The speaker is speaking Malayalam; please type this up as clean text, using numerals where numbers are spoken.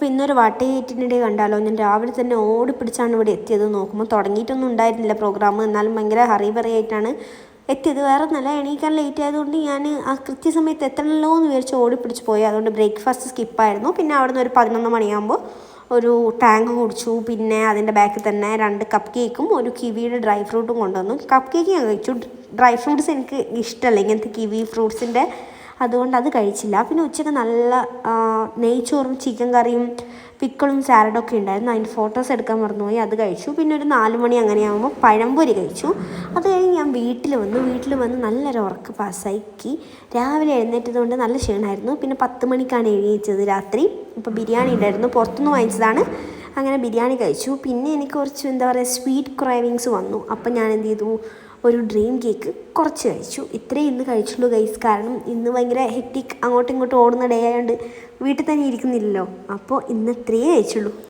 അപ്പോൾ ഇന്നൊരു വാട്ടേറ്റിൻ്റെ കണ്ടാലോ. ഞാൻ രാവിലെ തന്നെ ഓടിപ്പിടിച്ചാണ് ഇവിടെ എത്തിയത്. നോക്കുമ്പോൾ തുടങ്ങിയിട്ടൊന്നും ഉണ്ടായിരുന്നില്ല പ്രോഗ്രാം. എന്നാലും ഭയങ്കര ഹറി ബറി ആയിട്ടാണ് എത്തിയത്. വേറെ നല്ല എണീക്കാൻ ലേറ്റ് ആയതുകൊണ്ട് ഞാൻ ആ കൃത്യസമയത്ത് എത്തണമല്ലോ എന്ന് വിചാരിച്ച് ഓടിപ്പിടിച്ച് പോയി. അതുകൊണ്ട് ബ്രേക്ക്ഫാസ്റ്റ് സ്കിപ്പായിരുന്നു. പിന്നെ അവിടെ നിന്ന് ഒരു 11 മണിയാകുമ്പോൾ ഒരു ടാങ്ക് കുടിച്ചു. പിന്നെ അതിൻ്റെ ബാക്കിൽ തന്നെ 2 കപ്പ് കേക്കും ഒരു കിവിയുടെ ഡ്രൈ ഫ്രൂട്ടും കൊണ്ടുവന്നു. കപ്പ് കേക്ക് ഞാൻ കഴിച്ചു. ഡ്രൈ ഫ്രൂട്ട്സ് എനിക്ക് ഇഷ്ടമല്ല, ഇങ്ങനത്തെ കിവി ഫ്രൂട്ട്സിൻ്റെ, അതുകൊണ്ട് അത് കഴിച്ചില്ല. പിന്നെ ഉച്ചയ്ക്ക് നല്ല നെയ്ച്ചോറും ചിക്കൻ കറിയും പിക്കിളും സാലഡൊക്കെ ഉണ്ടായിരുന്നു. അതിൻ്റെ ഫോട്ടോസ് എടുക്കാൻ മറന്നുപോയി, അത് കഴിച്ചു. പിന്നെ ഒരു 4 മണി അങ്ങനെയാകുമ്പോൾ പഴംപൊരി കഴിച്ചു. അത് കഴിഞ്ഞ് ഞാൻ വീട്ടിൽ വന്ന് നല്ലൊരു ഉറക്ക് പാസ്സാക്കി. രാവിലെ എഴുന്നേറ്റതുകൊണ്ട് നല്ല ക്ഷീണമായിരുന്നു. പിന്നെ 10 മണിക്കാണ് എഴുന്നേറ്റത് രാത്രി. ഇപ്പോൾ ബിരിയാണി ഉണ്ടായിരുന്നു, പുറത്തുനിന്ന് വാങ്ങിച്ചതാണ്. അങ്ങനെ ബിരിയാണി കഴിച്ചു. പിന്നെ എനിക്ക് കുറച്ച് എന്താ പറയുക സ്വീറ്റ് ക്രേവിങ്സ് വന്നു. അപ്പം ഞാൻ എന്ത് ചെയ്തു, ഒരു ഡ്രീം കേക്ക് കുറച്ച് കഴിച്ചു. ഇത്രയും ഇന്ന് കഴിച്ചുള്ളൂ ഗൈസ്. കാരണം ഇന്ന് ഭയങ്കര ഹെക്റ്റിക്, അങ്ങോട്ടും ഇങ്ങോട്ടും ഓടുന്ന ഡേ ആയതുകൊണ്ട് വീട്ടിൽ തന്നെ ഇരിക്കുന്നില്ലല്ലോ. അപ്പോൾ ഇന്ന് ഇത്രയേ കഴിച്ചുള്ളൂ.